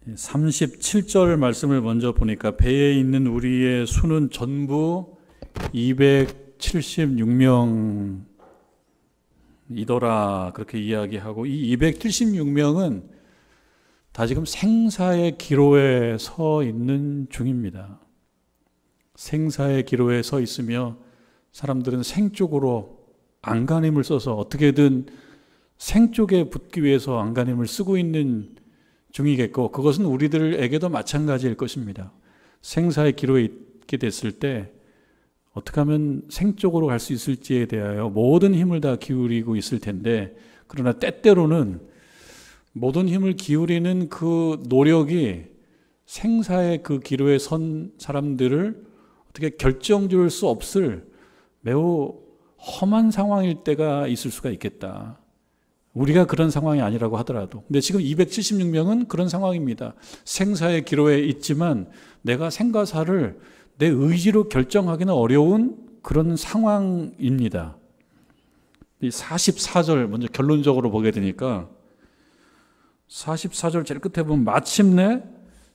37절 말씀을 먼저 보니까 배에 있는 우리의 수는 전부 276명이더라 그렇게 이야기하고, 이 276명은 다 지금 생사의 기로에 서 있는 중입니다. 생사의 기로에 서 있으며 사람들은 생 쪽으로 안간힘을 써서 어떻게든 생 쪽에 붙기 위해서 안간힘을 쓰고 있는 중이겠고, 그것은 우리들에게도 마찬가지일 것입니다. 생사의 기로에 있게 됐을 때 어떻게 하면 생 쪽으로 갈 수 있을지에 대하여 모든 힘을 다 기울이고 있을 텐데, 그러나 때때로는 모든 힘을 기울이는 그 노력이 생사의 그 기로에 선 사람들을 어떻게 결정줄 수 없을 매우 험한 상황일 때가 있을 수가 있겠다. 우리가 그런 상황이 아니라고 하더라도. 근데 지금 276명은 그런 상황입니다. 생사의 기로에 있지만 내가 생과 사를 내 의지로 결정하기는 어려운 그런 상황입니다. 이 44절 먼저 결론적으로 보게 되니까, 44절 제일 끝에 보면 마침내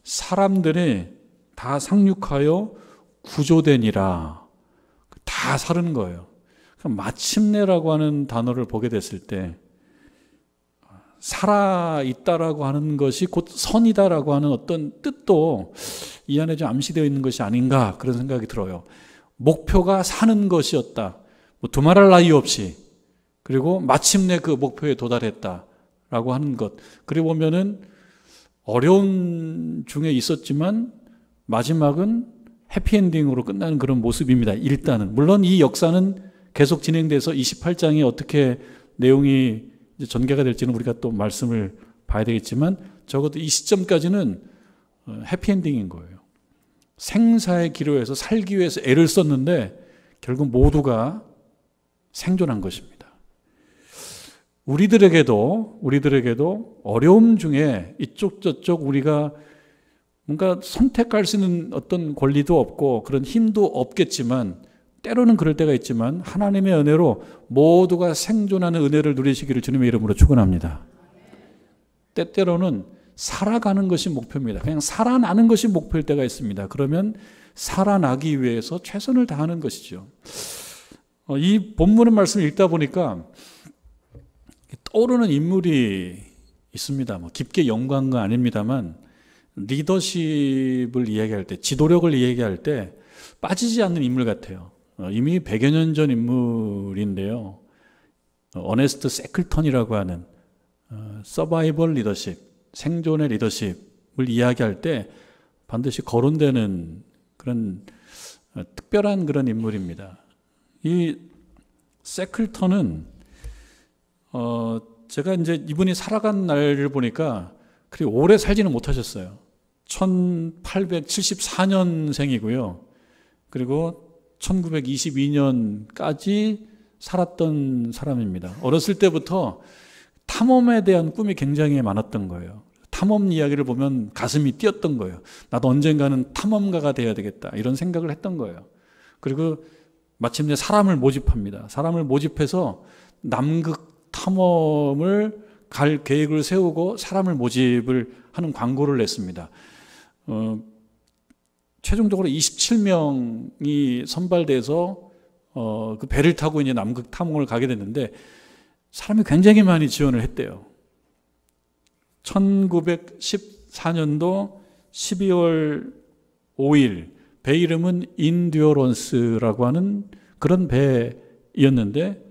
사람들이 다 상륙하여 구조되니라. 다 사는 거예요. 마침내라고 하는 단어를 보게 됐을 때 살아있다라고 하는 것이 곧 선이다라고 하는 어떤 뜻도 이 안에 좀 암시되어 있는 것이 아닌가, 그런 생각이 들어요. 목표가 사는 것이었다, 두말할 나위 없이, 그리고 마침내 그 목표에 도달했다라고 하는 것. 그리고 보면은 어려운 중에 있었지만 마지막은 해피엔딩으로 끝나는 그런 모습입니다. 일단은. 물론 이 역사는 계속 진행돼서 28장이 어떻게 내용이 이제 전개가 될지는 우리가 또 말씀을 봐야 되겠지만, 적어도 이 시점까지는 해피엔딩인 거예요. 생사의 기로에서 살기 위해서 애를 썼는데 결국 모두가 생존한 것입니다. 우리들에게도 어려움 중에 이쪽 저쪽 우리가 뭔가 선택할 수 있는 어떤 권리도 없고 그런 힘도 없겠지만, 때로는 그럴 때가 있지만 하나님의 은혜로 모두가 생존하는 은혜를 누리시기를 주님의 이름으로 축원합니다. 때때로는 살아가는 것이 목표입니다. 그냥 살아나는 것이 목표일 때가 있습니다. 그러면 살아나기 위해서 최선을 다하는 것이죠. 이 본문의 말씀을 읽다 보니까 떠오르는 인물이 있습니다. 깊게 연구한 건 아닙니다만, 리더십을 이야기할 때, 지도력을 이야기할 때 빠지지 않는 인물 같아요. 이미 100여 년 전 인물인데요. 어네스트 세클턴이라고 하는 서바이벌 리더십, 생존의 리더십을 이야기할 때 반드시 거론되는 그런 특별한 그런 인물입니다. 이 세클턴은 제가 이제 이분이 살아간 날을 보니까 그리 오래 살지는 못하셨어요. 1874년생이고요. 그리고 1922년까지 살았던 사람입니다. 어렸을 때부터 탐험에 대한 꿈이 굉장히 많았던 거예요. 탐험 이야기를 보면 가슴이 뛰었던 거예요. 나도 언젠가는 탐험가가 돼야 되겠다, 이런 생각을 했던 거예요. 그리고 마침내 사람을 모집합니다. 사람을 모집해서 남극 탐험을 갈 계획을 세우고 사람을 모집을 하는 광고를 냈습니다. 최종적으로 27명이 선발돼서 그 배를 타고 이제 남극 탐험을 가게 됐는데, 사람이 굉장히 많이 지원을 했대요. 1914년도 12월 5일 배 이름은 인듀어런스라고 하는 그런 배였는데,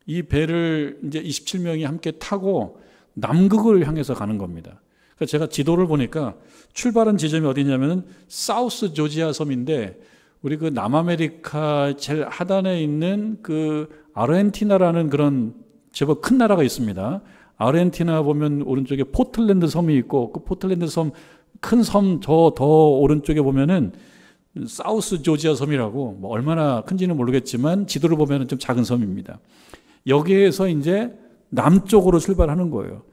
이 배를 이제 27명이 함께 타고 남극을 향해서 가는 겁니다. 그러니까 제가 지도를 보니까 출발한 지점이 어디냐면은 사우스 조지아 섬인데, 우리 그 남아메리카 제일 하단에 있는 그 아르헨티나라는 그런 제법 큰 나라가 있습니다. 아르헨티나 보면 오른쪽에 포틀랜드 섬이 있고, 그 포틀랜드 섬 큰 섬 저 더 오른쪽에 보면은 사우스 조지아 섬이라고, 뭐 얼마나 큰지는 모르겠지만 지도를 보면은 좀 작은 섬입니다. 여기에서 이제 남쪽으로 출발하는 거예요.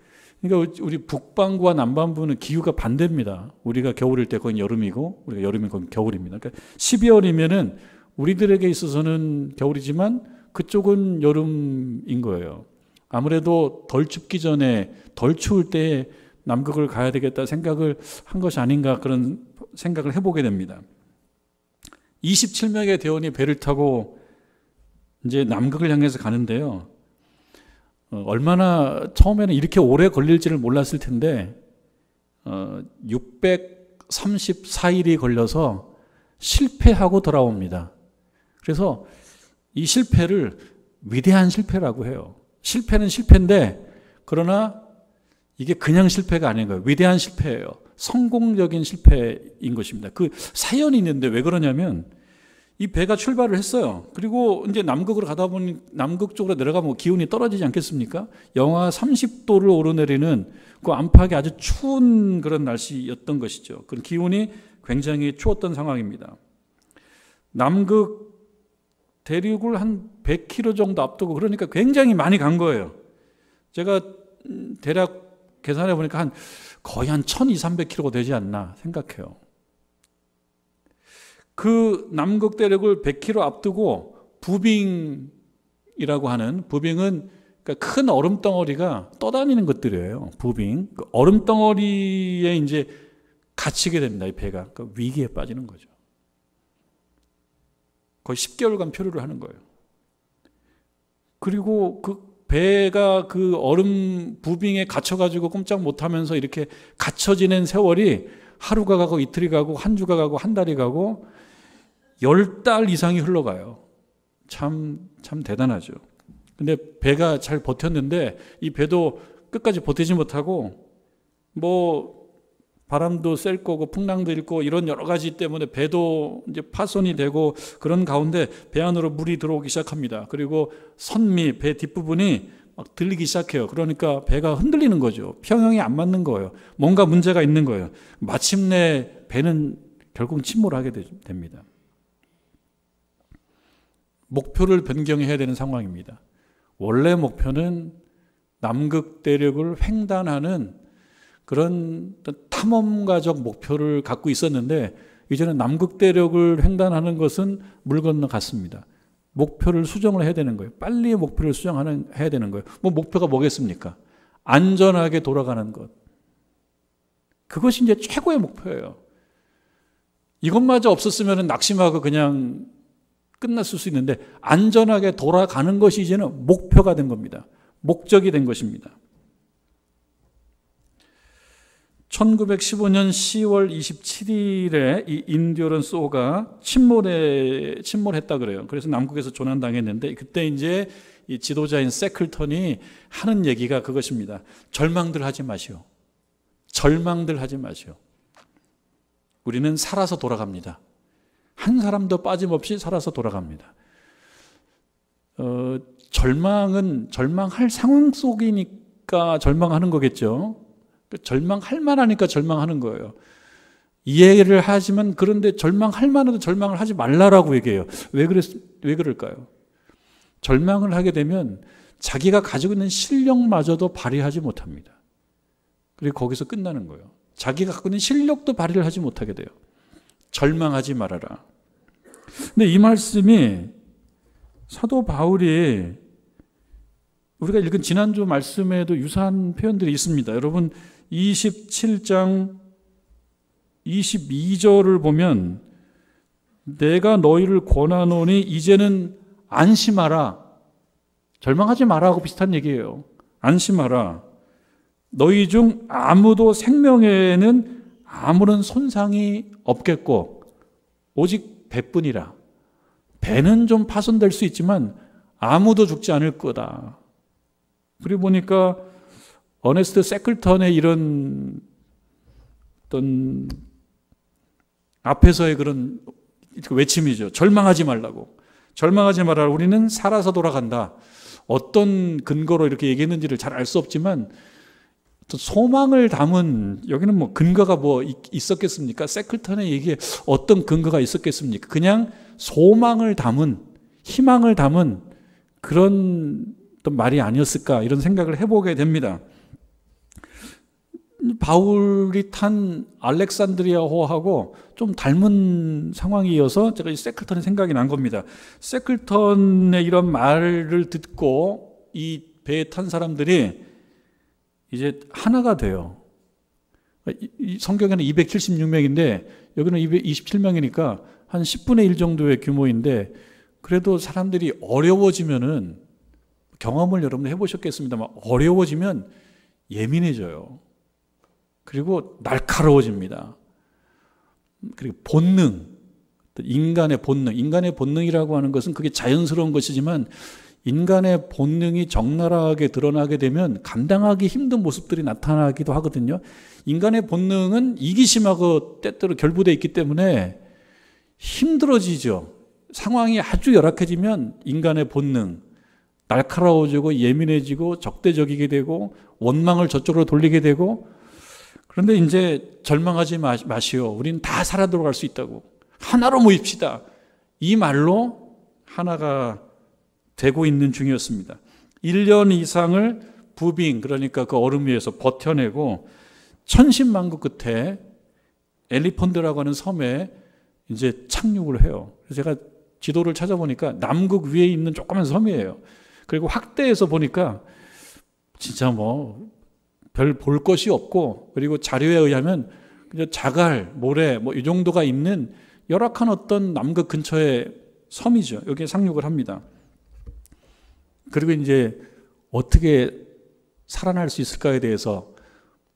그러니까 우리 북반구와 남반구는 기후가 반대입니다. 우리가 겨울일 때 거긴 여름이고, 우리가 여름이면 거긴 겨울입니다. 그러니까 12월이면은 우리들에게 있어서는 겨울이지만 그쪽은 여름인 거예요. 아무래도 덜 춥기 전에 덜 추울 때 남극을 가야 되겠다 생각을 한 것이 아닌가, 그런 생각을 해보게 됩니다. 27명의 대원이 배를 타고 이제 남극을 향해서 가는데요. 얼마나 처음에는 이렇게 오래 걸릴지를 몰랐을 텐데 634일이 걸려서 실패하고 돌아옵니다. 그래서 이 실패를 위대한 실패라고 해요. 실패는 실패인데 그러나 이게 그냥 실패가 아닌 거예요. 위대한 실패예요. 성공적인 실패인 것입니다. 그 사연이 있는데 왜 그러냐면 이 배가 출발을 했어요. 그리고 이제 남극으로 가다 보니 남극 쪽으로 내려가면 기온이 떨어지지 않겠습니까? 영하 30도를 오르내리는 그 안팎의 아주 추운 그런 날씨였던 것이죠. 그 기온이 굉장히 추웠던 상황입니다. 남극 대륙을 한 100km 정도 앞두고, 그러니까 굉장히 많이 간 거예요. 제가 대략 계산해 보니까 거의 한 1200-300km가 되지 않나 생각해요. 그 남극 대륙을 100km 앞두고 부빙이라고 하는, 부빙은 그러니까 큰 얼음 덩어리가 떠다니는 것들이에요. 부빙. 그 얼음 덩어리에 이제 갇히게 됩니다. 이 배가. 그 위기에 빠지는 거죠. 거의 10개월간 표류를 하는 거예요. 그리고 그 배가 그 얼음 부빙에 갇혀가지고 꼼짝 못하면서 이렇게 갇혀 지낸 세월이 하루가 가고 이틀이 가고 한 주가 가고 한 달이 가고 10달 이상이 흘러가요. 참 대단하죠. 근데 배가 잘 버텼는데 이 배도 끝까지 버티지 못하고 뭐 바람도 셀 거고 풍랑도 일고 이런 여러 가지 때문에 배도 이제 파손이 되고 그런 가운데 배 안으로 물이 들어오기 시작합니다. 그리고 선미, 배 뒷부분이 막 들리기 시작해요. 그러니까 배가 흔들리는 거죠. 평형이 안 맞는 거예요. 뭔가 문제가 있는 거예요. 마침내 배는 결국 침몰하게 됩니다. 목표를 변경해야 되는 상황입니다. 원래 목표는 남극 대륙을 횡단하는 그런 탐험가적 목표를 갖고 있었는데 이제는 남극 대륙을 횡단하는 것은 물 건너갔습니다. 목표를 수정을 해야 되는 거예요. 빨리 목표를 수정해야 되는 거예요. 뭐 목표가 뭐겠습니까? 안전하게 돌아가는 것. 그것이 이제 최고의 목표예요. 이것마저 없었으면 낙심하고 그냥 끝났을 수 있는데 안전하게 돌아가는 것이 이제는 목표가 된 겁니다. 목적이 된 것입니다. 1915년 10월 27일에 이 인듀어런스호가 침몰했다 그래요. 그래서 남극에서 조난당했는데 그때 이제 이 지도자인 세클턴이 하는 얘기가 그것입니다. 절망들 하지 마시오. 절망들 하지 마시오. 우리는 살아서 돌아갑니다. 한 사람도 빠짐없이 살아서 돌아갑니다. 절망할 상황 속이니까 절망하는 거겠죠. 절망할 만하니까 절망하는 거예요. 이해를 하지만 그런데 절망할 만해도 절망을 하지 말라라고 얘기해요. 왜 그럴까요? 절망을 하게 되면 자기가 가지고 있는 실력마저도 발휘하지 못합니다. 그리고 거기서 끝나는 거예요. 자기가 갖고 있는 실력도 발휘를 하지 못하게 돼요. 절망하지 말아라. 근데 이 말씀이 사도 바울이 우리가 읽은 지난주 말씀에도 유사한 표현들이 있습니다. 여러분 27장 22절을 보면 내가 너희를 권하노니 이제는 안심하라. 절망하지 마라 하고 비슷한 얘기예요. 안심하라. 너희 중 아무도 생명에는 아무런 손상이 없겠고 오직 배뿐이라. 배는 좀 파손될 수 있지만 아무도 죽지 않을 거다. 그리고 보니까 어네스트 세클턴의 이런 어떤 앞에서의 그런 외침이죠. 절망하지 말라고. 절망하지 말라. 우리는 살아서 돌아간다. 어떤 근거로 이렇게 얘기했는지를 잘 알 수 없지만 소망을 담은, 여기는 뭐 근거가 뭐 있었겠습니까? 세클턴의 얘기에 어떤 근거가 있었겠습니까? 그냥 소망을 담은, 희망을 담은 그런 어떤 말이 아니었을까, 이런 생각을 해보게 됩니다. 바울이 탄 알렉산드리아호하고 좀 닮은 상황이어서 제가 이 세클턴의 생각이 난 겁니다. 세클턴의 이런 말을 듣고 이 배에 탄 사람들이 이제 하나가 돼요. 성경에는 276명인데 여기는 227명이니까 한 10분의 1 정도의 규모인데, 그래도 사람들이 어려워지면은, 경험을 여러분 해보셨겠습니다만 어려워지면 예민해져요. 그리고 날카로워집니다. 그리고 본능, 인간의 본능이라고 하는 것은 그게 자연스러운 것이지만 인간의 본능이 적나라하게 드러나게 되면 감당하기 힘든 모습들이 나타나기도 하거든요. 인간의 본능은 이기심하고 때때로 결부되어 있기 때문에 힘들어지죠. 상황이 아주 열악해지면 인간의 본능, 날카로워지고 예민해지고 적대적이게 되고 원망을 저쪽으로 돌리게 되고, 그런데 이제 절망하지 마시오. 우린 다 살아 들어갈 수 있다고. 하나로 모입시다. 이 말로 하나가 되고 있는 중이었습니다. 1년 이상을 부빙, 그러니까 그 얼음 위에서 버텨내고 천신만고 끝에 엘리펀드라고 하는 섬에 이제 착륙을 해요. 그래서 제가 지도를 찾아보니까 남극 위에 있는 조그만 섬이에요. 그리고 확대해서 보니까 진짜 뭐 별 볼 것이 없고, 그리고 자료에 의하면 그냥 자갈, 모래 뭐 이 정도가 있는 열악한 어떤 남극 근처의 섬이죠. 여기에 상륙을 합니다. 그리고 이제 어떻게 살아날 수 있을까에 대해서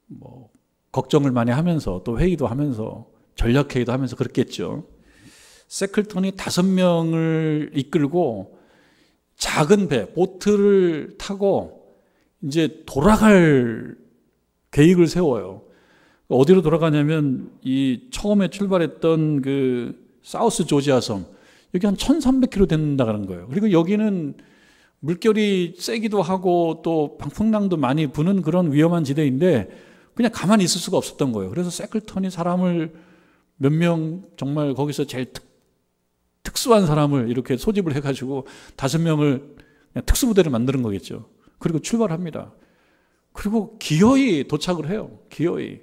뭐 걱정을 많이 하면서 또 회의도 하면서 전략회의도 하면서 그랬겠죠. 세클턴이 5명을 이끌고 작은 배, 보트를 타고 이제 돌아갈 계획을 세워요. 어디로 돌아가냐면 이 처음에 출발했던 그 사우스 조지아 섬, 여기 한 1300km 된다는 거예요. 그리고 여기는 물결이 세기도 하고 또 풍랑도 많이 부는 그런 위험한 지대인데 그냥 가만히 있을 수가 없었던 거예요. 그래서 세클턴이 사람을 몇 명, 정말 거기서 제일 특수한 사람을 이렇게 소집을 해가지고 5명을 그냥 특수부대를 만드는 거겠죠. 그리고 출발합니다. 그리고 기어이 도착을 해요. 기어이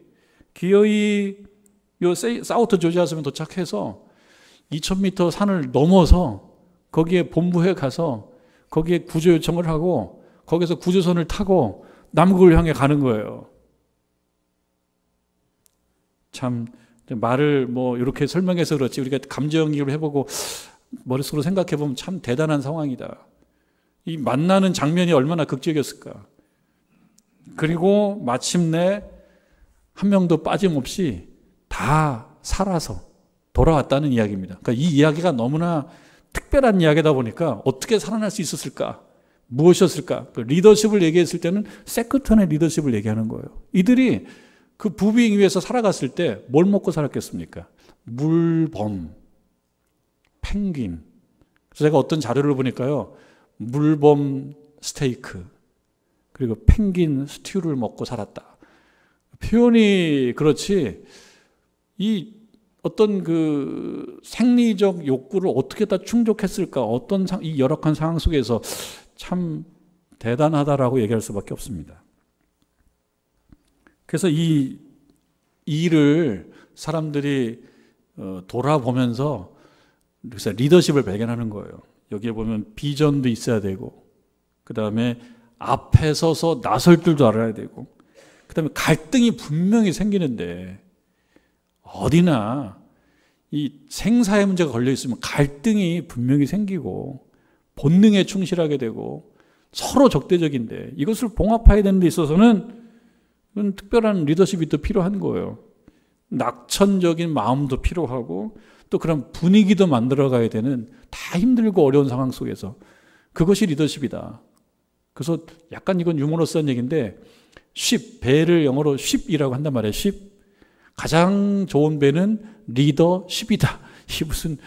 요 사우스 조지아 섬에 도착해서 2000m 산을 넘어서 거기에 본부에 가서 거기에 구조 요청을 하고 거기서 구조선을 타고 남극을 향해 가는 거예요. 참 말을 뭐 이렇게 설명해서 그렇지 우리가 감정이입을 해보고 머릿속으로 생각해보면 참 대단한 상황이다. 이 만나는 장면이 얼마나 극적이었을까. 그리고 마침내 한 명도 빠짐없이 다 살아서 돌아왔다는 이야기입니다. 그러니까 이 이야기가 너무나 특별한 이야기다 보니까 어떻게 살아날 수 있었을까? 무엇이었을까? 그 리더십을 얘기했을 때는 세클턴의 리더십을 얘기하는 거예요. 이들이 그 부빙 위에서 살아갔을 때 뭘 먹고 살았겠습니까? 물범, 펭귄. 그래서 제가 어떤 자료를 보니까요, 물범 스테이크, 그리고 펭귄 스튜를 먹고 살았다. 표현이 그렇지, 이 어떤 그 생리적 욕구를 어떻게 다 충족했을까? 어떤 이 열악한 상황 속에서 참 대단하다라고 얘기할 수밖에 없습니다. 그래서 이 일을 사람들이 돌아보면서 그래서 리더십을 발견하는 거예요. 여기에 보면 비전도 있어야 되고, 그 다음에 앞에 서서 나설 줄도 알아야 되고, 그 다음에 갈등이 분명히 생기는데 어디나 이 생사의 문제가 걸려 있으면 갈등이 분명히 생기고 본능에 충실하게 되고 서로 적대적인데 이것을 봉합해야 되는 데 있어서는 특별한 리더십이 또 필요한 거예요. 낙천적인 마음도 필요하고 또 그런 분위기도 만들어가야 되는, 다 힘들고 어려운 상황 속에서 그것이 리더십이다. 그래서 약간 이건 유머러스한 얘기인데 배를 영어로 ship이라고 한단 말이에요. ship. 가장 좋은 배는 리더십이다. 이게 무슨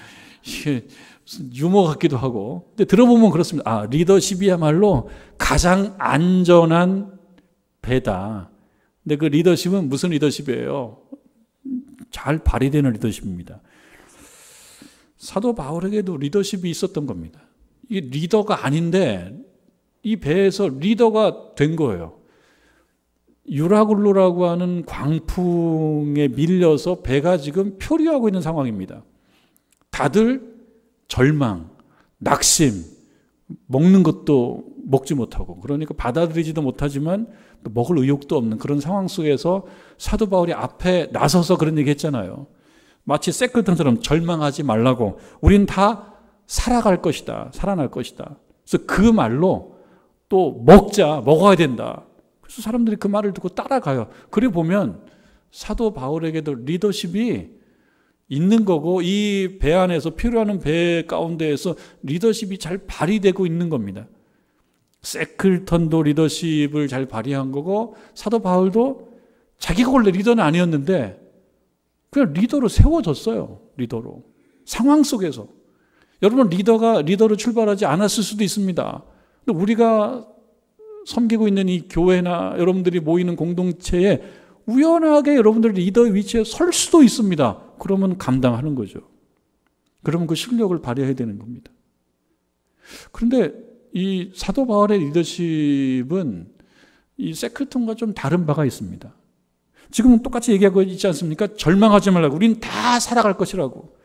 유머 같기도 하고. 근데 들어보면 그렇습니다. 아, 리더십이야말로 가장 안전한 배다. 근데 그 리더십은 무슨 리더십이에요? 잘 발휘되는 리더십입니다. 사도 바울에게도 리더십이 있었던 겁니다. 이게 리더가 아닌데 이 배에서 리더가 된 거예요. 유라굴로라고 하는 광풍에 밀려서 배가 지금 표류하고 있는 상황입니다. 다들 절망, 낙심, 먹는 것도 먹지 못하고, 그러니까 받아들이지도 못하지만 또 먹을 의욕도 없는 그런 상황 속에서 사도 바울이 앞에 나서서 그런 얘기 했잖아요. 마치 새끌턴처럼 절망하지 말라고, 우린 다 살아갈 것이다, 살아날 것이다. 그래서 그 말로 또 먹어야 된다. 그래서 사람들이 그 말을 듣고 따라가요. 그래 보면 사도 바울에게도 리더십이 있는 거고, 이 배 안에서, 필요하는 배 가운데에서 리더십이 잘 발휘되고 있는 겁니다. 세클턴도 리더십을 잘 발휘한 거고, 사도 바울도 자기가 원래 리더는 아니었는데 그냥 리더로 세워졌어요. 리더로. 상황 속에서. 여러분, 리더로 출발하지 않았을 수도 있습니다. 근데 우리가 섬기고 있는 이 교회나 여러분들이 모이는 공동체에 우연하게 여러분들이 리더의 위치에 설 수도 있습니다. 그러면 감당하는 거죠. 그러면 그 실력을 발휘해야 되는 겁니다. 그런데 이 사도 바울의 리더십은 이 세클턴과 좀 다른 바가 있습니다. 지금은 똑같이 얘기하고 있지 않습니까? 절망하지 말라고, 우린 다 살아갈 것이라고.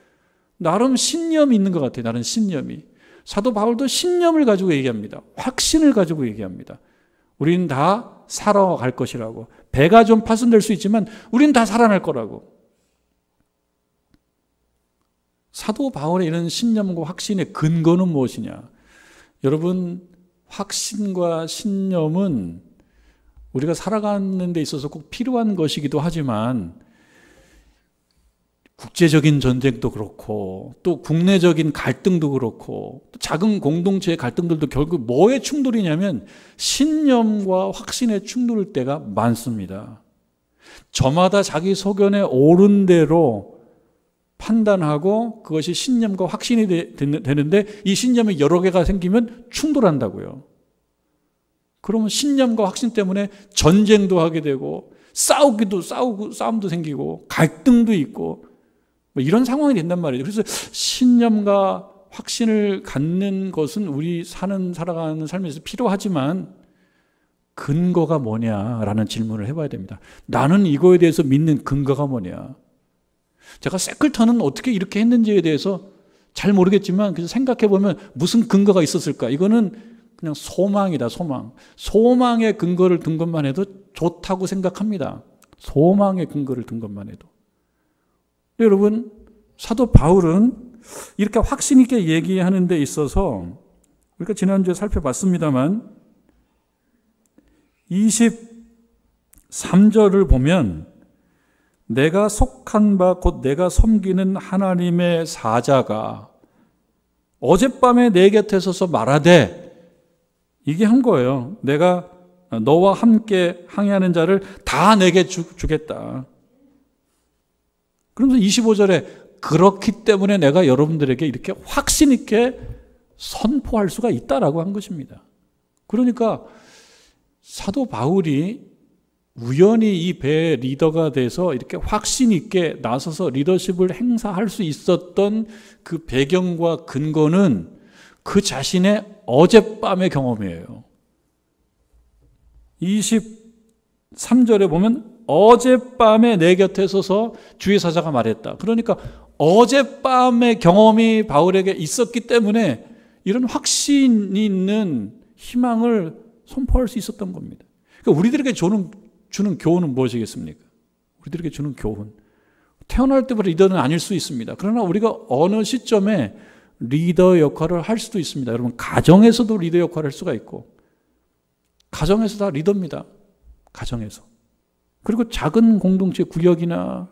나름 신념이 있는 것 같아요. 나름 신념이. 사도 바울도 신념을 가지고 얘기합니다. 확신을 가지고 얘기합니다. 우린 다 살아갈 것이라고. 배가 좀 파손될 수 있지만 우린 다 살아날 거라고. 사도 바울의 이런 신념과 확신의 근거는 무엇이냐? 여러분, 확신과 신념은 우리가 살아가는 데 있어서 꼭 필요한 것이기도 하지만, 국제적인 전쟁도 그렇고 또 국내적인 갈등도 그렇고 또 작은 공동체의 갈등들도 결국 뭐의 충돌이냐면 신념과 확신의 충돌일 때가 많습니다. 저마다 자기 소견에 옳은 대로 판단하고 그것이 신념과 확신이 되는데, 이 신념이 여러 개가 생기면 충돌한다고요. 그러면 신념과 확신 때문에 전쟁도 하게 되고 싸움도 생기고 갈등도 있고 이런 상황이 된단 말이에요. 그래서 신념과 확신을 갖는 것은 우리 살아가는 삶에서 필요하지만 근거가 뭐냐라는 질문을 해봐야 됩니다. 나는 이거에 대해서 믿는 근거가 뭐냐. 제가 세클턴은 어떻게 이렇게 했는지에 대해서 잘 모르겠지만 그래서 생각해보면 무슨 근거가 있었을까. 이거는 그냥 소망이다, 소망. 소망의 근거를 든 것만 해도 좋다고 생각합니다. 소망의 근거를 든 것만 해도. 여러분, 사도 바울은 이렇게 확신 있게 얘기하는 데 있어서 우리가 지난주에 살펴봤습니다만 23절을 보면 내가 속한 바 곧 내가 섬기는 하나님의 사자가 어젯밤에 내 곁에 서서 말하되, 이게 한 거예요. 내가 너와 함께 항해하는 자를 다 내게 주겠다. 그러면서 25절에 그렇기 때문에 내가 여러분들에게 이렇게 확신 있게 선포할 수가 있다라고 한 것입니다. 그러니까 사도 바울이 우연히 이 배의 리더가 돼서 이렇게 확신 있게 나서서 리더십을 행사할 수 있었던 그 배경과 근거는 그 자신의 어젯밤의 경험이에요. 23절에 보면 어젯밤에 내 곁에 서서 주의 사자가 말했다. 그러니까 어젯밤의 경험이 바울에게 있었기 때문에 이런 확신이 있는 희망을 선포할 수 있었던 겁니다. 그러니까 우리들에게 주는 교훈은 무엇이겠습니까? 우리들에게 주는 교훈. 태어날 때부터 리더는 아닐 수 있습니다. 그러나 우리가 어느 시점에 리더 역할을 할 수도 있습니다. 여러분, 가정에서도 리더 역할을 할 수가 있고, 가정에서 다 리더입니다. 가정에서. 그리고 작은 공동체 구역이나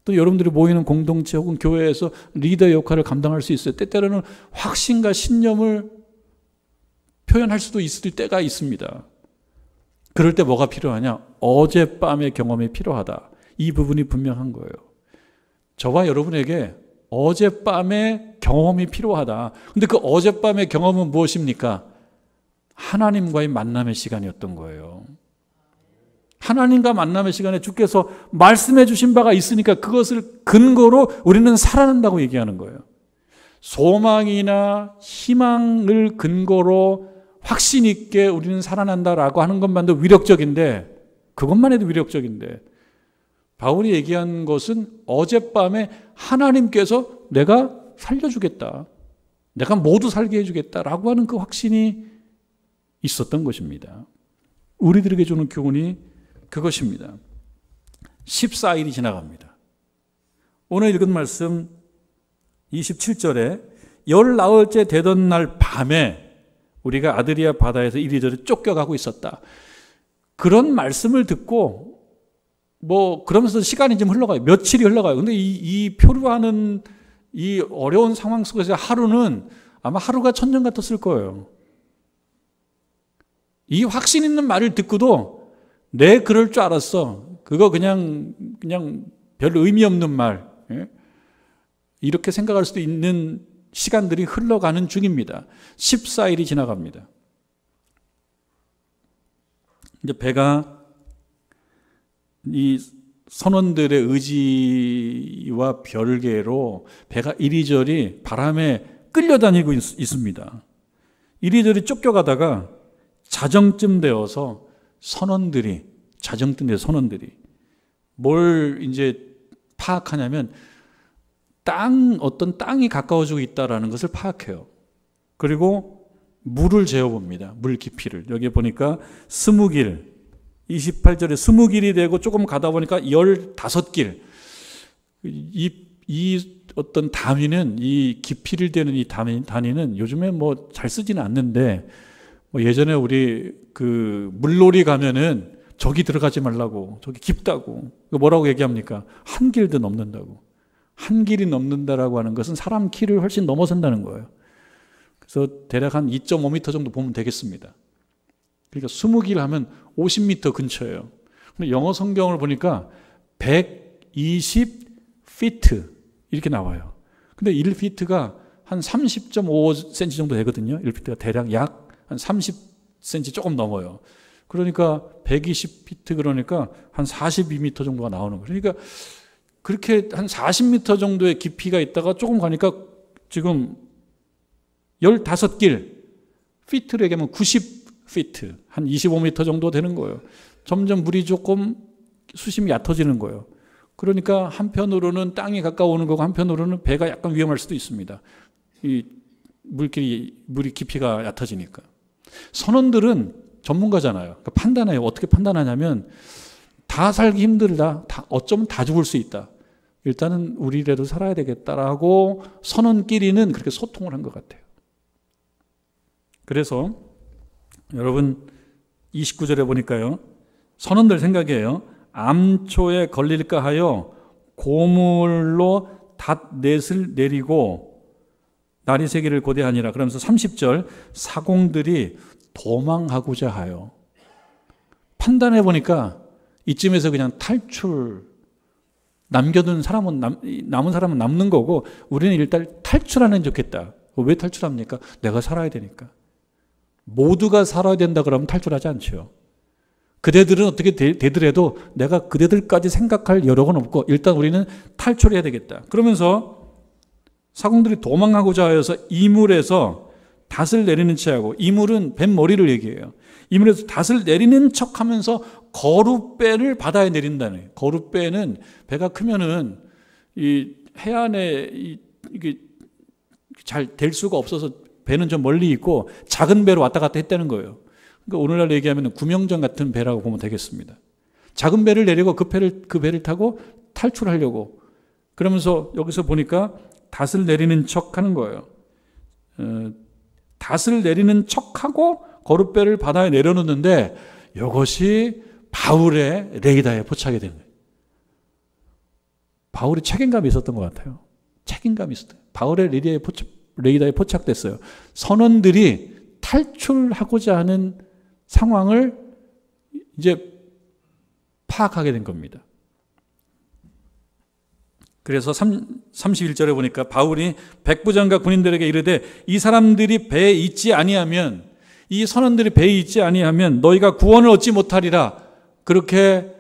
또 여러분들이 모이는 공동체 혹은 교회에서 리더 역할을 감당할 수 있어요. 때때로는 확신과 신념을 표현할 수도 있을 때가 있습니다. 그럴 때 뭐가 필요하냐? 어젯밤의 경험이 필요하다. 이 부분이 분명한 거예요. 저와 여러분에게 어젯밤의 경험이 필요하다. 근데 그 어젯밤의 경험은 무엇입니까? 하나님과의 만남의 시간이었던 거예요. 하나님과 만남의 시간에 주께서 말씀해 주신 바가 있으니까 그것을 근거로 우리는 살아난다고 얘기하는 거예요. 소망이나 희망을 근거로 확신 있게 우리는 살아난다라고 하는 것만도 위력적인데, 그것만 해도 위력적인데, 바울이 얘기한 것은 어젯밤에 하나님께서 내가 살려주겠다, 내가 모두 살게 해주겠다라고 하는 그 확신이 있었던 것입니다. 우리들에게 주는 교훈이 그것입니다. 14일이 지나갑니다. 오늘 읽은 말씀 27절에 열 나흘째 되던 날 밤에 우리가 아드리아 바다에서 이리저리 쫓겨가고 있었다. 그런 말씀을 듣고 그러면서 시간이 좀 흘러가요. 며칠이 흘러가요. 근데 이 표류하는 이 어려운 상황 속에서 하루는 아마 하루가 천년 같았을 거예요. 이 확신 있는 말을 듣고도 내 그럴 줄 알았어. 그거 그냥 별 의미 없는 말. 이렇게 생각할 수도 있는 시간들이 흘러가는 중입니다. 14일이 지나갑니다. 이제 배가 이 선원들의 의지와 별개로 배가 이리저리 바람에 끌려다니고 있습니다. 이리저리 쫓겨가다가 자정쯤 되어서 선원들이 뭘 이제 파악하냐면 어떤 땅이 가까워지고 있다라는 것을 파악해요. 그리고 물을 재어봅니다. 물 깊이를. 여기 보니까 20길, 28절에 20길이 되고 조금 가다 보니까 15길. 이 어떤 단위는, 이 깊이를 대는 이 단위는 요즘에 잘 쓰지는 않는데, 예전에 우리 그 물놀이 가면은 저기 들어가지 말라고, 저기 깊다고. 뭐라고 얘기합니까? 한 길도 넘는다고. 한 길이 넘는다라고 하는 것은 사람 키를 훨씬 넘어선다는 거예요. 그래서 대략 한 2.5m 정도 보면 되겠습니다. 그러니까 20길 하면 50m 근처예요. 근데 영어 성경을 보니까 120피트 이렇게 나와요. 근데 1피트가 한 30.5cm 정도 되거든요. 1피트가 대략 약 한 30cm 조금 넘어요. 그러니까 120피트 그러니까 한 42m 정도가 나오는 거예요. 그러니까 그렇게 한 40m 정도의 깊이가 있다가 조금 가니까 지금 15길, 피트로 얘기하면 90피트, 한 25m 정도 되는 거예요. 점점 물이 조금 수심이 얕아지는 거예요. 그러니까 한편으로는 땅이 가까워오는 거고 한편으로는 배가 약간 위험할 수도 있습니다. 이 물이 깊이가 얕아지니까. 선원들은 전문가잖아요. 그러니까 판단해요. 어떻게 판단하냐면 다 살기 힘들다. 어쩌면 다 죽을 수 있다. 일단은 우리라도 살아야 되겠다라고 선원끼리는 그렇게 소통을 한 것 같아요. 그래서 여러분 29절에 보니까요. 선원들 생각이에요. 암초에 걸릴까 하여 고물로 닷넷을 내리고 날이 새기를 고대하니라. 그러면서 30절 사공들이 도망하고자 하여. 판단해 보니까 이쯤에서 그냥 탈출, 남은 사람은 남는 거고 우리는 일단 탈출하는 게 좋겠다. 왜 탈출합니까? 내가 살아야 되니까. 모두가 살아야 된다 그러면 탈출하지 않죠. 그대들은 어떻게 되더라도 내가 그대들까지 생각할 여력은 없고 일단 우리는 탈출해야 되겠다. 그러면서 사공들이 도망하고자 하여서 이물에서 닷을 내리는 체하고, 이물은 뱃머리를 얘기해요. 이물에서 닷을 내리는 척하면서 거룻배를 바다에 내린다는 거예요. 거룻배는 배가 크면은 이 해안에 이게 잘 될 수가 없어서 배는 좀 멀리 있고 작은 배로 왔다 갔다 했다는 거예요. 그러니까 오늘날 얘기하면 구명정 같은 배라고 보면 되겠습니다. 작은 배를 내리고 그 배를 타고 탈출하려고. 그러면서 여기서 보니까 닷을 내리는 척 하는 거예요. 닷을 내리는 척하고 거룻배를 바다에 내려놓는데 이것이 바울의 레이더에 포착이 된 거예요. 바울이 책임감이 있었던 것 같아요. 책임감이 있었어요. 바울의 레이더에 포착됐어요. 선원들이 탈출하고자 하는 상황을 이제 파악하게 된 겁니다. 그래서 31절에 보니까 바울이 백부장과 군인들에게 이르되 이 사람들이 배에 있지 아니하면, 이 선원들이 배에 있지 아니하면 너희가 구원을 얻지 못하리라. 그렇게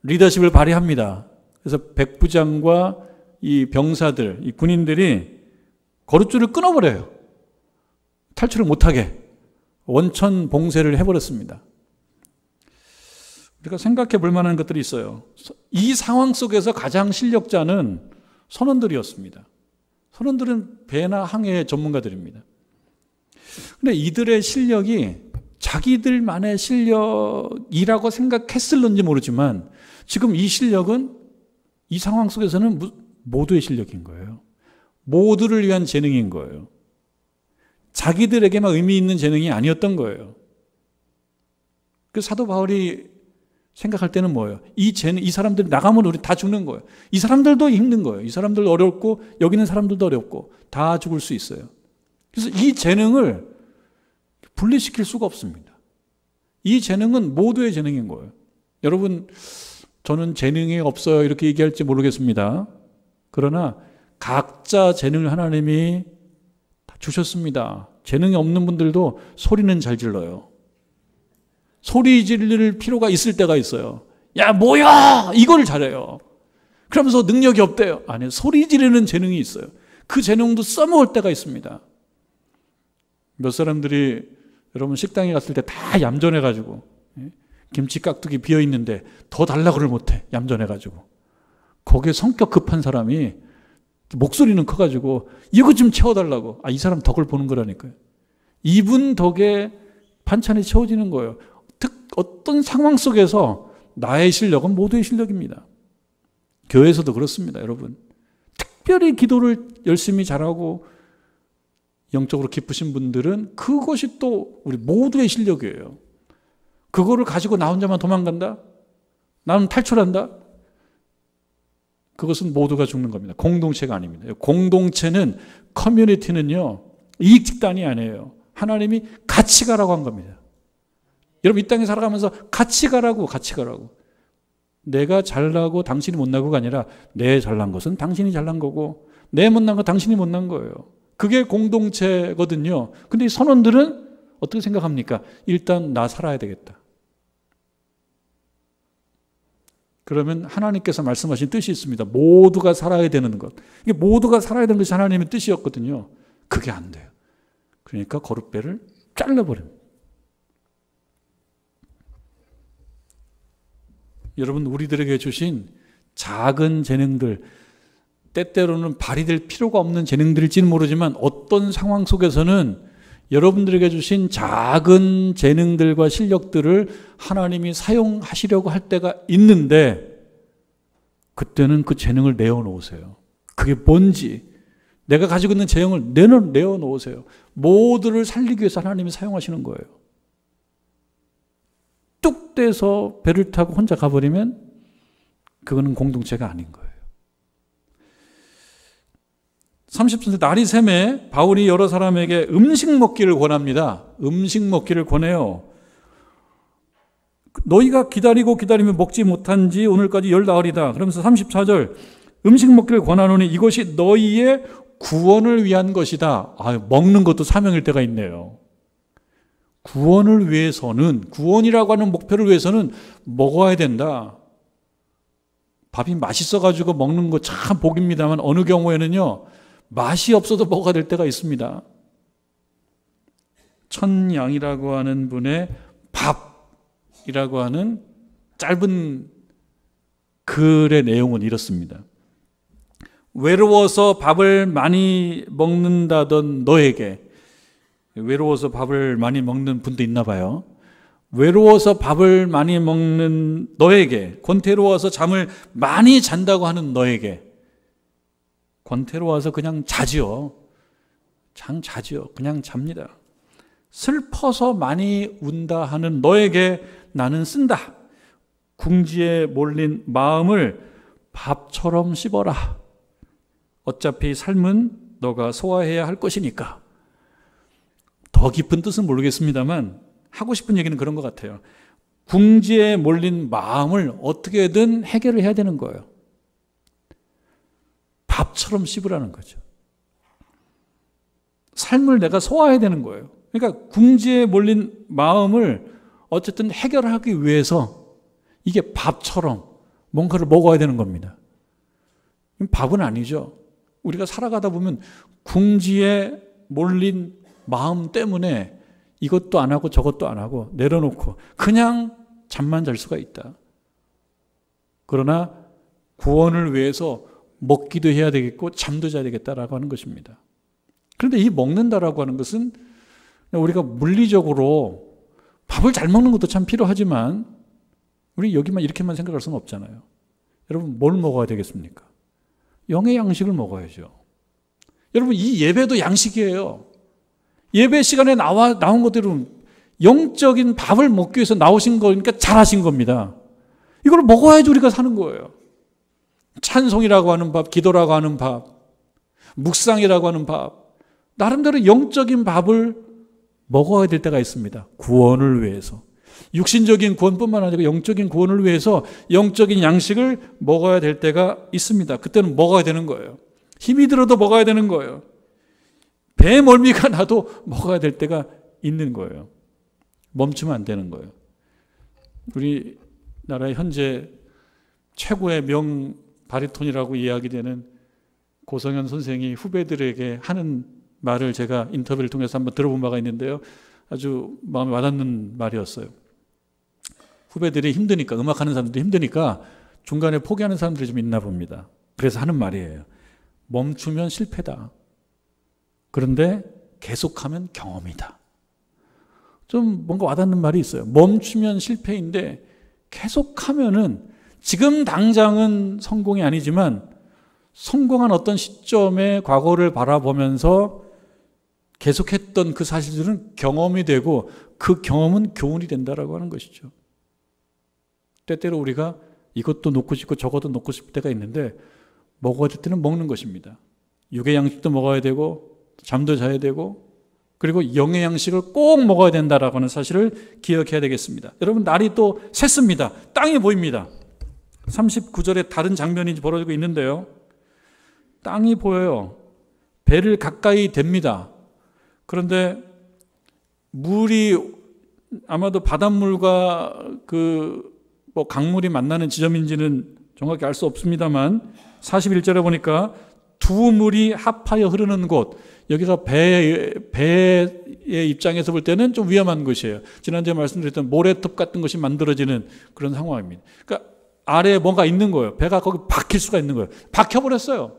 리더십을 발휘합니다. 그래서 백부장과 이 병사들, 이 군인들이 거룻줄을 끊어버려요. 탈출을 못하게 원천 봉쇄를 해버렸습니다. 우리가 생각해 볼 만한 것들이 있어요. 이 상황 속에서 가장 실력자는 선원들이었습니다. 선원들은 배나 항해 전문가들입니다. 그런데 이들의 실력이 자기들만의 실력이라고 생각했을는지 모르지만 지금 이 실력은 이 상황 속에서는 모두의 실력인 거예요. 모두를 위한 재능인 거예요. 자기들에게만 의미 있는 재능이 아니었던 거예요. 그 사도 바울이 생각할 때는 뭐예요? 이 사람들이 나가면 우리 다 죽는 거예요. 이 사람들도 힘든 거예요. 이 사람들도 어렵고 여기 있는 사람들도 어렵고 다 죽을 수 있어요. 그래서 이 재능을 분리시킬 수가 없습니다. 이 재능은 모두의 재능인 거예요. 여러분, 저는 재능이 없어요 이렇게 얘기할지 모르겠습니다. 그러나 각자 재능을 하나님이 다 주셨습니다. 재능이 없는 분들도 소리는 잘 질러요. 소리 지를 필요가 있을 때가 있어요. 야, 뭐야! 이걸 잘해요. 그러면서 능력이 없대요. 아니요, 소리 지르는 재능이 있어요. 그 재능도 써먹을 때가 있습니다. 몇 사람들이 여러분 식당에 갔을 때 다 얌전해가지고 김치 깍두기 비어있는데 더 달라고를 못해. 얌전해가지고. 거기에 성격 급한 사람이 목소리는 커가지고 이거 좀 채워달라고. 이 사람 덕을 보는 거라니까요. 이분 덕에 반찬이 채워지는 거예요. 어떤 상황 속에서 나의 실력은 모두의 실력입니다. 교회에서도 그렇습니다, 여러분. 특별히 기도를 열심히 잘하고 영적으로 기쁘신 분들은 그것이 또 우리 모두의 실력이에요. 그거를 가지고 나 혼자만 도망간다? 나는 탈출한다? 그것은 모두가 죽는 겁니다. 공동체가 아닙니다. 공동체는, 커뮤니티는요, 이익 집단이 아니에요. 하나님이 같이 가라고 한 겁니다. 여러분, 이 땅에 살아가면서 같이 가라고. 내가 잘나고 당신이 못나고가 아니라 내 잘난 것은 당신이 잘난 거고 내 못난 건 당신이 못난 거예요. 그게 공동체거든요. 근데 이 선원들은 어떻게 생각합니까? 일단 나 살아야 되겠다. 그러면 하나님께서 말씀하신 뜻이 있습니다. 모두가 살아야 되는 것. 이게 모두가 살아야 되는 것이 하나님의 뜻이었거든요. 그게 안 돼요. 그러니까 거룻배를 잘라버립니다. 여러분, 우리들에게 주신 작은 재능들, 때때로는 발휘될 필요가 없는 재능들일지는 모르지만 어떤 상황 속에서는 여러분들에게 주신 작은 재능들과 실력들을 하나님이 사용하시려고 할 때가 있는데 그때는 그 재능을 내어놓으세요. 그게 뭔지 내가 가지고 있는 재능을 내어놓으세요. 모두를 살리기 위해서 하나님이 사용하시는 거예요. 뚝 떼서 배를 타고 혼자 가버리면 그거는 공동체가 아닌 거예요. 30절 날이 새매 바울이 여러 사람에게 음식 먹기를 권합니다. 음식 먹기를 권해요. 너희가 기다리면 먹지 못한 지 오늘까지 열 나흘이다. 그러면서 34절 음식 먹기를 권하노니 이것이 너희의 구원을 위한 것이다. 먹는 것도 사명일 때가 있네요. 구원을 위해서는, 구원이라고 하는 목표를 위해서는 먹어야 된다. 밥이 맛있어가지고 먹는 거 참 복입니다만 어느 경우에는요, 맛이 없어도 먹어야 될 때가 있습니다. 천양이라고 하는 분의 밥이라고 하는 짧은 글의 내용은 이렇습니다. 외로워서 밥을 많이 먹는다던 너에게, 외로워서 밥을 많이 먹는 분도 있나 봐요. 외로워서 밥을 많이 먹는 너에게, 권태로워서 잠을 많이 잔다고 하는 너에게, 권태로워서 그냥 자지요. 그냥 잡니다. 슬퍼서 많이 운다 하는 너에게 나는 쓴다. 궁지에 몰린 마음을 밥처럼 씹어라. 어차피 삶은 너가 소화해야 할 것이니까. 더 깊은 뜻은 모르겠습니다만 하고 싶은 얘기는 그런 것 같아요. 궁지에 몰린 마음을 어떻게든 해결을 해야 되는 거예요. 밥처럼 씹으라는 거죠. 삶을 내가 소화해야 되는 거예요. 그러니까 궁지에 몰린 마음을 어쨌든 해결하기 위해서 이게 밥처럼 뭔가를 먹어야 되는 겁니다. 밥은 아니죠. 우리가 살아가다 보면 궁지에 몰린 마음 때문에 이것도 안 하고 저것도 안 하고 내려놓고 그냥 잠만 잘 수가 있다. 그러나 구원을 위해서 먹기도 해야 되겠고 잠도 자야 되겠다라고 하는 것입니다. 그런데 이 먹는다라고 하는 것은 우리가 물리적으로 밥을 잘 먹는 것도 참 필요하지만 우리 여기만 이렇게만 생각할 수는 없잖아요. 여러분 뭘 먹어야 되겠습니까? 영의 양식을 먹어야죠. 여러분 이 예배도 양식이에요. 예배 시간에 나온 것들은 영적인 밥을 먹기 위해서 나오신 거니까 잘하신 겁니다. 이걸 먹어야지 우리가 사는 거예요. 찬송이라고 하는 밥, 기도라고 하는 밥, 묵상이라고 하는 밥, 나름대로 영적인 밥을 먹어야 될 때가 있습니다. 구원을 위해서. 육신적인 구원뿐만 아니라 영적인 구원을 위해서 영적인 양식을 먹어야 될 때가 있습니다. 그때는 먹어야 되는 거예요. 힘이 들어도 먹어야 되는 거예요. 배에 멀미가 나도 먹어야 될 때가 있는 거예요. 멈추면 안 되는 거예요. 우리나라의 현재 최고의 명 바리톤이라고 이야기되는 고성현 선생이 후배들에게 하는 말을 제가 인터뷰를 통해서 한번 들어본 바가 있는데요. 아주 마음에 와닿는 말이었어요. 후배들이 힘드니까, 음악하는 사람들이 힘드니까 중간에 포기하는 사람들이 좀 있나 봅니다. 그래서 하는 말이에요. 멈추면 실패다. 그런데 계속하면 경험이다. 좀 뭔가 와닿는 말이 있어요. 멈추면 실패인데 계속하면은 지금 당장은 성공이 아니지만 성공한 어떤 시점의 과거를 바라보면서 계속했던 그 사실들은 경험이 되고 그 경험은 교훈이 된다라고 하는 것이죠. 때때로 우리가 이것도 놓고 싶고 저것도 놓고 싶을 때가 있는데 먹어야 될 때는 먹는 것입니다. 육의 양식도 먹어야 되고 잠도 자야 되고 그리고 영의 양식을 꼭 먹어야 된다라고 하는 사실을 기억해야 되겠습니다. 여러분 날이 또 샜습니다. 땅이 보입니다. 39절에 다른 장면이 벌어지고 있는데요. 땅이 보여요. 배를 가까이 댑니다. 그런데 물이 아마도 바닷물과 뭐 강물이 만나는 지점인지는 정확히 알 수 없습니다만 41절에 보니까 두 물이 합하여 흐르는 곳, 여기서 배의 입장에서 볼 때는 좀 위험한 것이에요. 지난주에 말씀드렸던 모래톱 같은 것이 만들어지는 그런 상황입니다. 그러니까 아래에 뭔가 있는 거예요. 배가 거기 박힐 수가 있는 거예요. 박혀버렸어요.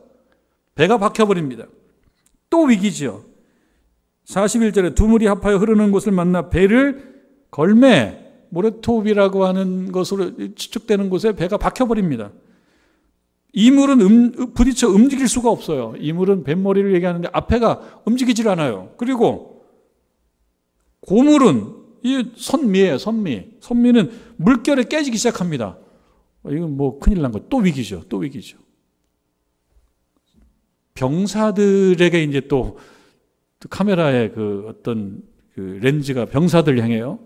배가 박혀버립니다. 또 위기지요. 41절에 두 물이 합하여 흐르는 곳을 만나 배를 걸매, 모래톱이라고 하는 것으로 추측되는 곳에 배가 박혀버립니다. 이 물은 부딪혀 움직일 수가 없어요. 이 물은 뱃머리를 얘기하는데 앞에가 움직이질 않아요. 그리고 고물은 이 선미예요. 선미는 물결에 깨지기 시작합니다. 이건 뭐 큰일 난 거예요. 또 위기죠. 병사들에게 이제 또 카메라의 어떤 렌즈가 병사들 향해요.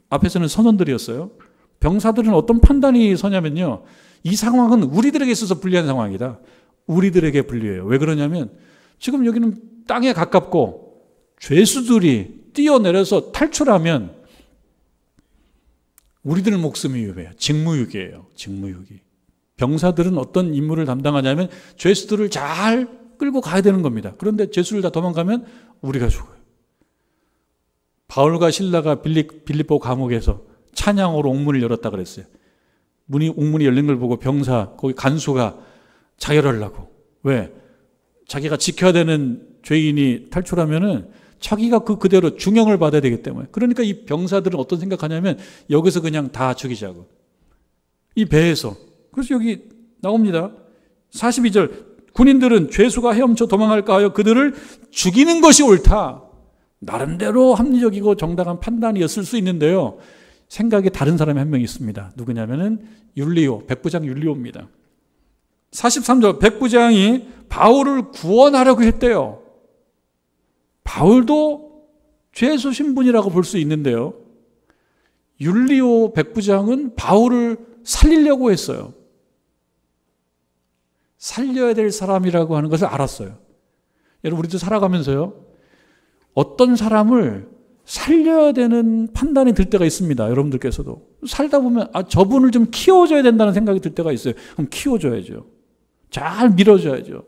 앞에서는 선원들이었어요. 병사들은 어떤 판단이 서냐면요. 이 상황은 우리들에게 있어서 불리한 상황이다. 우리들에게 불리해요. 왜 그러냐면 지금 여기는 땅에 가깝고 죄수들이 뛰어내려서 탈출하면 우리들 목숨이 위험해요. 직무유기예요. 직무유기. 병사들은 어떤 임무를 담당하냐면 죄수들을 잘 끌고 가야 되는 겁니다. 그런데 죄수를 다 도망가면 우리가 죽어요. 바울과 실라가 빌립보 감옥에서 찬양으로 옥문을 열었다 그랬어요. 옥문이 열린 걸 보고 거기 간수가 자결하려고. 왜? 자기가 지켜야 되는 죄인이 탈출하면은 자기가 그대로 중형을 받아야 되기 때문에. 그러니까 이 병사들은 어떤 생각하냐면 여기서 그냥 다 죽이자고. 이 배에서. 그래서 여기 나옵니다. 42절. 군인들은 죄수가 헤엄쳐 도망할까 하여 그들을 죽이는 것이 옳다. 나름대로 합리적이고 정당한 판단이었을 수 있는데요. 생각이 다른 사람이 한 명 있습니다. 누구냐면은 율리오, 백부장 율리오입니다. 43절, 백부장이 바울을 구원하려고 했대요. 바울도 죄수 신분이라고 볼 수 있는데요. 율리오 백부장은 바울을 살리려고 했어요. 살려야 될 사람이라고 하는 것을 알았어요. 여러분, 우리도 살아가면서요. 어떤 사람을 살려야 되는 판단이 들 때가 있습니다. 여러분들께서도. 살다 보면 저분을 좀 키워줘야 된다는 생각이 들 때가 있어요. 그럼 키워줘야죠. 잘 밀어줘야죠.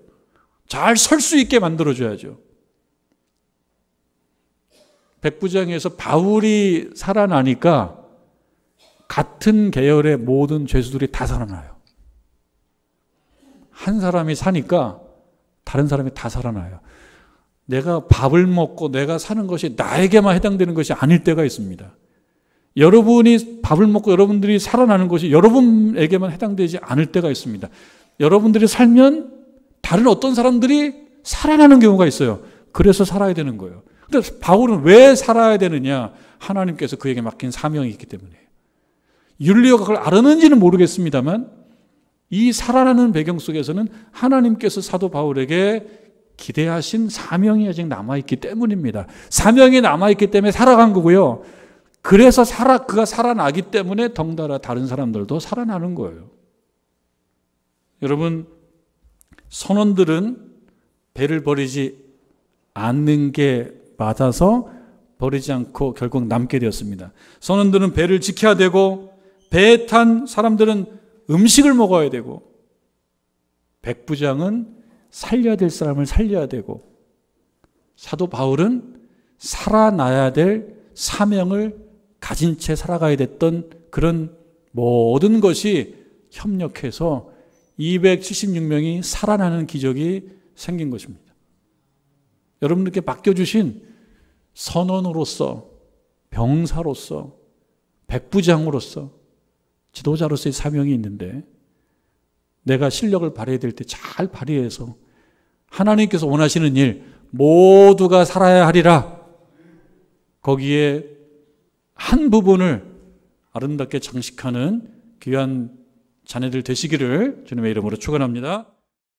잘 설 수 있게 만들어줘야죠. 백부장에서 바울이 살아나니까 같은 계열의 모든 죄수들이 다 살아나요. 한 사람이 사니까 다른 사람이 다 살아나요. 내가 밥을 먹고 내가 사는 것이 나에게만 해당되는 것이 아닐 때가 있습니다. 여러분이 밥을 먹고 여러분들이 살아나는 것이 여러분에게만 해당되지 않을 때가 있습니다. 여러분들이 살면 다른 어떤 사람들이 살아나는 경우가 있어요. 그래서 살아야 되는 거예요. 근데 바울은 왜 살아야 되느냐? 하나님께서 그에게 맡긴 사명이 있기 때문에. 율리오가 그걸 알았는지는 모르겠습니다만 이 살아나는 배경 속에서는 하나님께서 사도 바울에게 기대하신 사명이 아직 남아있기 때문입니다. 사명이 남아있기 때문에 살아간 거고요. 그래서 그가 살아나기 때문에 덩달아 다른 사람들도 살아나는 거예요. 여러분, 선원들은 배를 버리지 않는 게 맞아서 버리지 않고 결국 남게 되었습니다. 선원들은 배를 지켜야 되고 배에 탄 사람들은 음식을 먹어야 되고 백부장은 살려야 될 사람을 살려야 되고 사도 바울은 살아나야 될 사명을 가진 채 살아가야 됐던 그런 모든 것이 협력해서 276명이 살아나는 기적이 생긴 것입니다. 여러분들께 맡겨주신 선원으로서, 병사로서, 백부장으로서, 지도자로서의 사명이 있는데 내가 실력을 발휘해야 될 때 잘 발휘해서 하나님께서 원하시는 일 모두가 살아야 하리라. 거기에 한 부분을 아름답게 장식하는 귀한 자녀들 되시기를 주님의 이름으로 축원합니다.